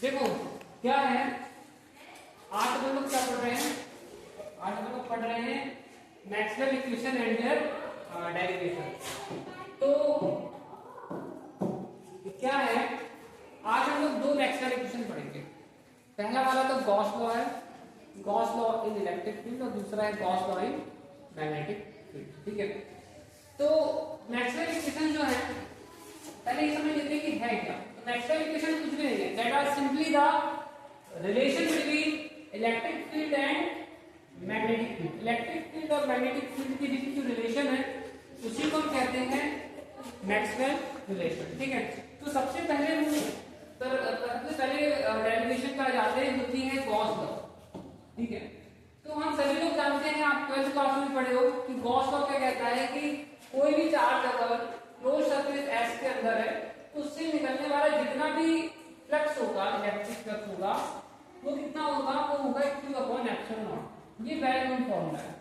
देखो क्या है, आज हम लोग क्या पढ़ रहे हैं, आज हम लोग पढ़ रहे हैं Maxwell equation and their derivation. तो क्या है, आज हम लोग दो मैक्सवेल इक्वेशन पढ़ेंगे। पहला वाला तो गॉस लॉ है, Gauss law in electric field, और दूसरा है Gauss law in magnetic field. ठीक है, तो मैक्सवेल इक्वेशन जो है पहले ये समझ लेते हैं कि है क्या। तो मैक्सवेल इक्वेशन कुछ भी नहीं है, that are simply the relation between electric field and magnetic field. Electric field और मैग्नेटिक फील्ड के बीच जो रिलेशन है उसी को हम कहते हैं मैक्सवेल रिलेशन। ठीक है, तो सबसे पहले डेरिवेशन पर जाते हैं, होती है गॉस लॉ। ठीक है, तो हम सभी लोग जानते हैं, आप 12th क्लास में पढ़े हो कि गॉस लॉ क्या कहता है कि कोई भी चार्ज अगर क्लोज सरफेस एस के अंदर है तो उससे निकलने वाला जितना भी फ्लक्स होगा, इलेक्ट्रिक फ्लक्स होगा, वो कितना होगा, वो होगा Q/ε0। ये वेल नोन फॉर्मूला है।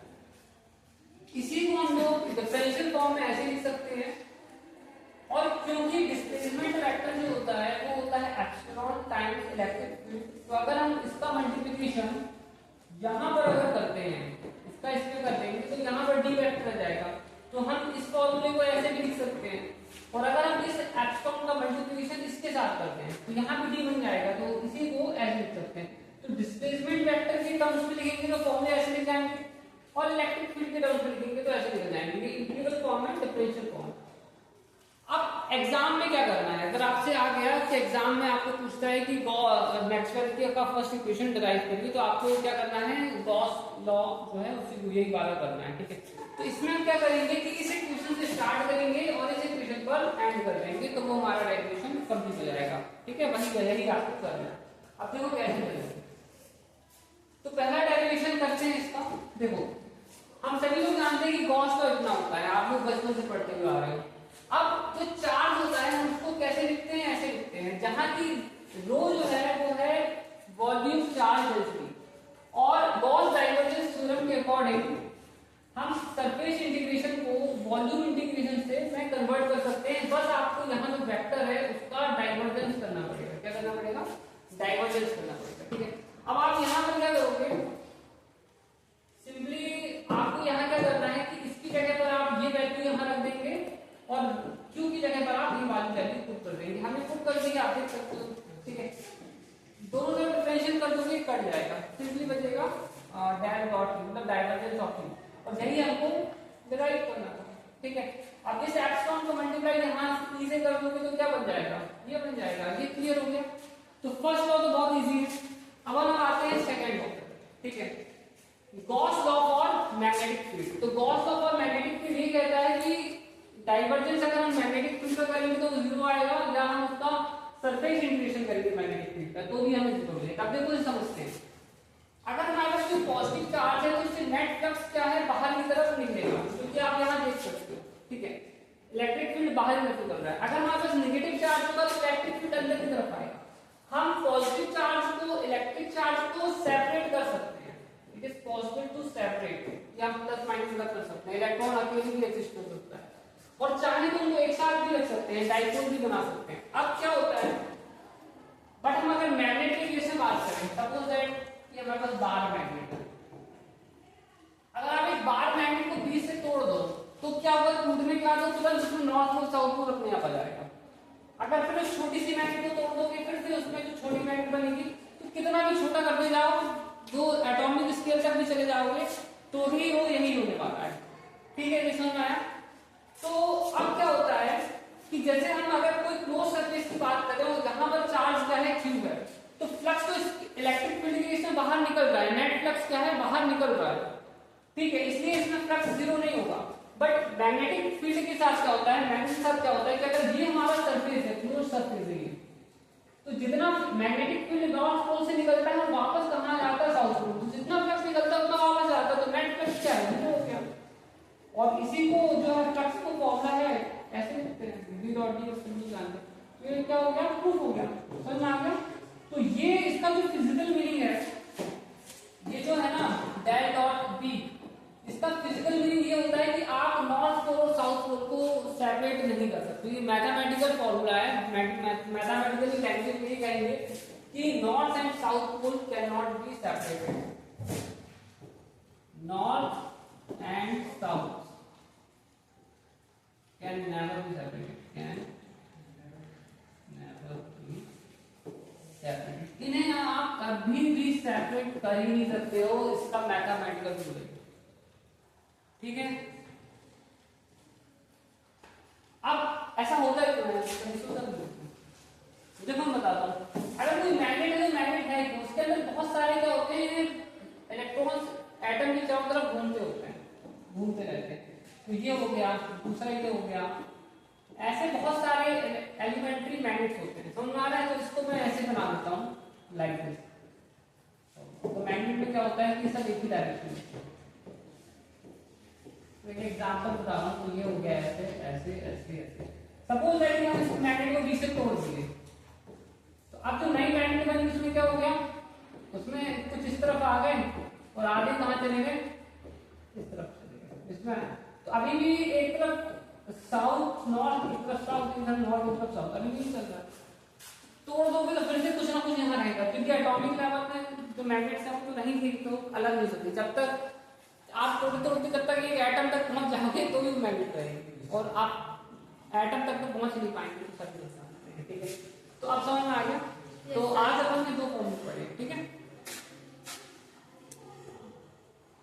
इसी को हम लोग डिफरेंशियल फॉर्म में ऐसे लिख सकते हैं, और क्योंकि डिस्प्लेसमेंट वेक्टर जो होता है वो होता है एप्सिलॉन टाइम्स इलेक्ट्रिक फील्ड, तो अगर हम इसका मल्टीप्लिकेशन यहां पर अगर करते हैं, इसका इस पे कर देंगे तो यहां पर डी वेक्टर आ जाएगा। तो हम इस फॉर्मूले को ऐसे भी लिख सकते हैं, और अगर हम इस एप्सिलॉन का मल्टीप्लिकेशन इसके साथ करते हैं तो यहां पे डी बन जाएगा, तो इसी को ऐसे लिख सकते हैं। तो डिस्प्लेसमेंट वेक्टर के टर्म्स में लिखेंगे तो फॉर्मूले ऐसे लिख जाएंगे, और इलेक्ट्रिक फील्ड के टर्म्स में लिखेंगे तो ऐसे लिख जाएंगे। ये इंटीग्रल फॉर्म है, डिफरेंशियल फॉर्म। अब एग्जाम में क्या करना है, अगर आपसे आ गया कि एग्जाम में आपको पूछता है कि मैक्सवेल का फर्स्ट इक्वेशन डिराइव करिए, तो आपको क्या करना है, गॉस लॉ जो है उसी को यही वाला करना है। ठीक है, तो इसमें हम क्या करेंगे कि इस इक्वेशन से स्टार्ट करेंगे और इस इक्वेशन पर एंड कर देंगे, तो वो हमारा डेरिवेशन कंप्लीट हो जाएगा। ठीक है, वही आपको करना है। अब देखो कैसे करेंगे, तो पहला डेरिवेशन करते हैं इसका। देखो हम सभी लोग जानते हैं कि गॉस लॉ इतना होता है, आप लोग बचपन से पढ़ते हुए आ रहे हो। अब जो चार्ज होता है हम उसको कैसे लिखते हैं, ऐसे लिखते हैं, जहां की रो जो है वो है वॉल्यूम चार्ज डेंसिटी, और गॉस डाइवर्जेंस थ्योरम के अकॉर्डिंग हम सरफेस इंटीग्रेशन को वॉल्यूम इंटीग्रेशन से मैं कन्वर्ट कर सकते हैं। बस आपको यहाँ जो वेक्टर है उसका डाइवर्जेंस करना पड़ेगा। क्या करना पड़ेगा, डाइवर्जेंस करना पड़ेगा। ठीक है, अब आप यहाँ पर क्या करोगे, सिंपली आपको यहाँ क्या करना है कि इसकी जगह पर आप ये वैल्यू यहाँ रख देंगे, और Q की जगह पर आप ये वाली वैल्यू पुट कर देंगे। हमने पुट कर दी, आप देख सकते हो। ठीक है, दोनों से डिफरेंशिएट कर दोगे, कट जाएगा, सिंपली बचेगा डेल डॉट मतलब डाइवर्जेंस ऑफ Q, और यही हमको डिराइव करना था। ठीक है, अब इस एप्सिलॉन को मल्टीप्लाई यहाँ E से कर दोगे तो क्या बन जाएगा, ये बन जाएगा। ये क्लियर हो गया। तो फर्स्ट लॉ तो बहुत इजी है। अब हम आते हैं सेकंड लॉ। ठीक है, Gauss law for magnetic field. तो Gauss law for magnetic field ये कहता है कि डाइवर्जेंस अगर हम मैग्नेटिक फील्ड का करेंगे तो 0 आएगा, या हम उसका सरफेस इंटीग्रेशन करेंगे मैग्नेटिक फील्ड का तो भी हमें 0 मिलेगा। अब देखो समझते हैं, अगर हमारे पास कोई पॉजिटिव चार्ज है तो इससे नेट फ्लक्स क्या है, बाहर की तरफ निकलेगा, क्योंकि आप यहाँ देख सकते हो। ठीक है, इलेक्ट्रिक फील्ड बाहर की तरफ निकल रहा है। अगर हमारे पास नेगेटिव चार्ज होगा तो इलेक्ट्रिक फील्ड अंदर की तरफ आएगा। हम पॉजिटिव चार्ज को, इलेक्ट्रिक चार्ज को सेपरेट कर सकते हैं। It is possible to separate, या प्लस माइनस कर सकते हैं। इलेक्ट्रॉन अकेले भी एक्सिस्ट कर सकता है, और चाहे तो उनको एक साथ भी रख सकते हैं, डाइपोल भी बना सकते हैं। अब क्या होता है, बट हम अगर मैग्नेट के केस में बात करें, सपोज दैट ये हमारे पास बार मैग्नेट है। अगर आप एक बार मैग्नेट को बीच से तोड़ दो तो क्या होगा, टूटने के बाद तुरंत उसमें नॉर्थ पोल साउथ पोल अपने आप आ जाएगा। अगर फिर उस छोटी सी मैग्नेट को तोड़ दोगे, फिर से उसमें जो छोटी मैग्नेट बनेगी, तो कितना भी छोटा करते जाओ, जो एटॉमिक स्केल तक भी चले जाओगे तो भी वो यही होने वाला है। ठीक है, समझ में आया। तो अब क्या होता है कि जैसे हम अगर कोई क्लोज सरफेस की बात करें और यहाँ पर चार्ज क्या है, Q है, तो फ्लक्स तो इलेक्ट्रिक फील्ड के इसमें बाहर निकल रहा है, नेट फ्लक्स क्या है, बाहर निकल रहा है। ठीक है, इसलिए इसमें फ्लक्स 0 नहीं होगा। बट मैग्नेटिक फील्ड के साथ क्या होता है, मैग्नेटिक के साथ क्या होता है कि अगर ये हमारा सरफेस है, क्लोज सरफेस है, तो जितना मैग्नेटिक फील्ड नॉर्थ पोल से निकलता है वो वापस कहाँ जाता है, साउथ पोल। तो जितना फ्लक्स निकलता है उतना वापस आता है, तो नेट फ्लक्स क्या है, 0 हो गया। और इसी को जो है फ्लक्स को फॉर्मूला है ऐसे लिखते हैं, v डॉट डी सिंपल जानते हैं। तो ये क्या हो गया, प्रूफ हो गया, समझ में आ गया। तो ये इसका जो फिजिकल मीनिंग है, ये जो है ना डेल डॉट बी, इसका फिजिकल मीनिंग ये होता है कि आप नॉर्थ पोल और साउथ पोल को सेपरेट नहीं कर सकते। ये मैथमेटिकल फॉर्मूला है, मैथमेटिकल लैंग्वेज में कहेंगे कि north and south pole can not be separated, north and south can never be separated, can never be separated. इन्हें आप कभी भी सेपरेट कर ही नहीं सकते हो, इसका मैथमेटिकल रूल है, ठीक है। अब ऐसा होता है क्यों है, देखो मैं बताता हूँ। अगर कोई मैग्नेट है, तो मैग्नेट है कि उसके अंदर बहुत सारे क्या होते हैं, इलेक्ट्रॉन्स एटम के चारों तरफ घूमते होते हैं, घूमते रहते हैं। तो ये हो गया, दूसरा ये हो गया, ऐसे बहुत सारे एलिमेंट्री मैग्नेट्स होते हैं, समझ में आ रहा है। तो इसको मैं ऐसे बना देता हूँ लाइक दिस। तो मैग्नेट में क्या होता है कि सब एक ही डायरेक्शन में। तो एक एग्जांपल बता रहा हूँ, तो ये हो गया ऐसे ऐसे ऐसे ऐसे। सपोज दैट कि हम इस मैग्नेट को बी से तोड़ दिए, तो अब जो नई मैग्नेट बनी उसमें क्या हो गया, उसमें कुछ इस तरफ आ गए और आधे कहाँ चले गए, इस तरफ चले गए इसमें। तो अभी भी एक तरफ साउथ नॉर्थ, एक तरफ साउथ, इधर नॉर्थ, एक तरफ साउथ, अभी भी चल रहा है। तोड़ दोगे तो फिर से कुछ ना कुछ यहाँ रहेगा, क्योंकि एटॉमिक लेवल में जो मैग्नेट्स हैं वो तो रहेंगे, तो अलग नहीं सकते। जब तक आप तोड़ते तोड़ते जब तक एक एटम तक पहुंच जाओगे तो भी मैग्नेट रहेगी, और आप एटम तक तो पहुंच नहीं पाएंगे, तो सब ठीक है। तो अब समझ में आ गया। तो आज अपन ने 2 फॉर्मूले पढ़े, ठीक है।